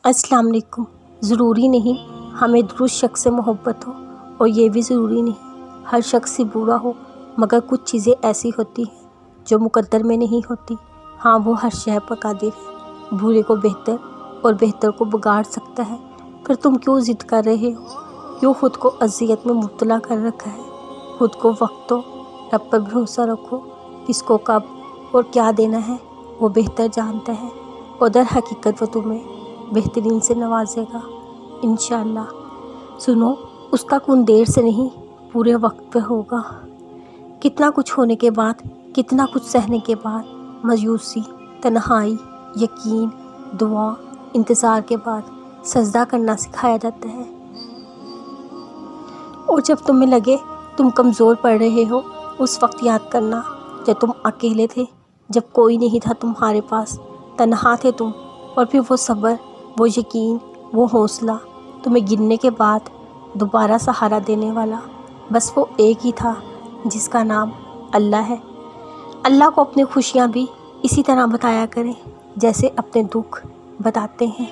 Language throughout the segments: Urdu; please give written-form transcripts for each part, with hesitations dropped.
السلام علیکم۔ ضروری نہیں ہمیں درست شخص سے محبت ہو، اور یہ بھی ضروری نہیں ہر شخص سے برا ہو، مگر کچھ چیزیں ایسی ہوتی ہیں جو مقدر میں نہیں ہوتی۔ ہاں، وہ ہر شے پر قادر ہے، برے کو بہتر اور بہتر کو بگاڑ سکتا ہے۔ پھر تم کیوں ضد کر رہے ہو؟ کیوں خود کو اذیت میں مبتلا کر رکھا ہے؟ خود کو وقت دو، رب پر بھروسہ رکھو۔ کس کو کب اور کیا دینا ہے وہ بہتر جانتا ہے، اور در حقیقت وہ تمہیں بہترین سے نوازے گا انشاءاللہ۔ سنو، اس کا کن دیر سے نہیں پورے وقت پہ ہوگا۔ کتنا کچھ ہونے کے بعد، کتنا کچھ سہنے کے بعد، مایوسی، تنہائی، یقین، دعا، انتظار کے بعد سجدہ کرنا سکھایا جاتا ہے۔ اور جب تمہیں لگے تم کمزور پڑ رہے ہو، اس وقت یاد کرنا جب تم اکیلے تھے، جب کوئی نہیں تھا تمہارے پاس، تنہا تھے تم، اور پھر وہ صبر، وہ یقین، وہ حوصلہ تمہیں گرنے کے بعد دوبارہ سہارا دینے والا بس وہ ایک ہی تھا، جس کا نام اللہ ہے۔ اللہ کو اپنی خوشیاں بھی اسی طرح بتایا کریں جیسے اپنے دکھ بتاتے ہیں۔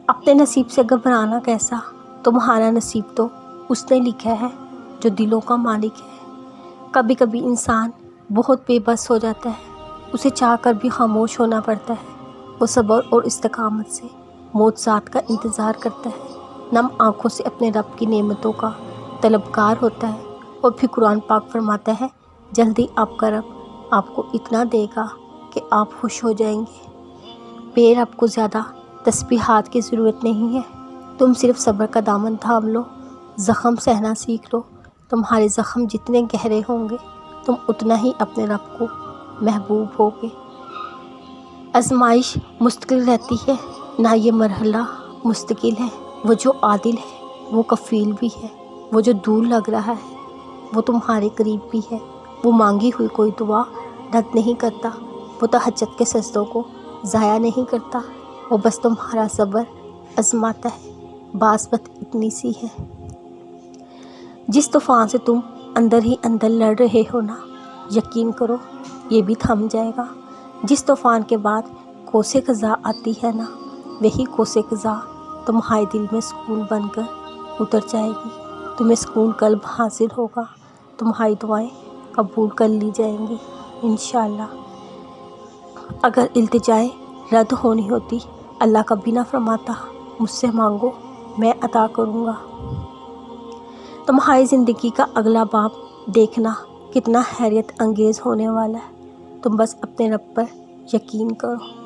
اپنے نصیب سے گھبرانا کیسا؟ تمہارا نصیب تو اس نے لکھا ہے جو دلوں کا مالک ہے۔ کبھی کبھی انسان بہت بے بس ہو جاتا ہے، اسے چاہ کر بھی خاموش ہونا پڑتا ہے۔ وہ صبر اور استقامت سے معجزات کا انتظار کرتا ہے، نم آنکھوں سے اپنے رب کی نعمتوں کا طلبگار ہوتا ہے، اور پھر قرآن پاک فرماتا ہے جلدی آپ کا رب آپ کو اتنا دے گا کہ آپ خوش ہو جائیں گے۔ بے رب کو زیادہ تسبیحات کی ضرورت نہیں ہے، تم صرف صبر کا دامن تھام لو، زخم سہنا سیکھ لو۔ تمہارے زخم جتنے گہرے ہوں گے تم اتنا ہی اپنے رب کو محبوب ہوگے۔ آزمائش مستقل رہتی ہے، نہ یہ مرحلہ مستقل ہے۔ وہ جو عادل ہے وہ کفیل بھی ہے، وہ جو دور لگ رہا ہے وہ تمہارے قریب بھی ہے۔ وہ مانگی ہوئی کوئی دعا رد نہیں کرتا، وہ تہجد کے سجدوں کو ضائع نہیں کرتا، وہ بس تمہارا صبر آزماتا ہے۔ بعض بات اتنی سی ہے، جس طوفان سے تم اندر ہی اندر لڑ رہے ہو نا، یقین کرو یہ بھی تھم جائے گا۔ جس طوفان کے بعد کوسے خزاں آتی ہے نا، وہی کوسے خزاں تمہارے دل میں سکون بن کر اتر جائے گی۔ تمہیں سکون قلب حاصل ہوگا، تمہاری دعائیں قبول کر لی جائیں گی انشاءاللہ۔ اگر التجائیں رد ہونی ہوتی، اللہ کبھی نہ فرماتا مجھ سے مانگو میں عطا کروں گا۔ تمہاری زندگی کا اگلا باب دیکھنا کتنا حیرت انگیز ہونے والا ہے، تم بس اپنے رب پر یقین کرو۔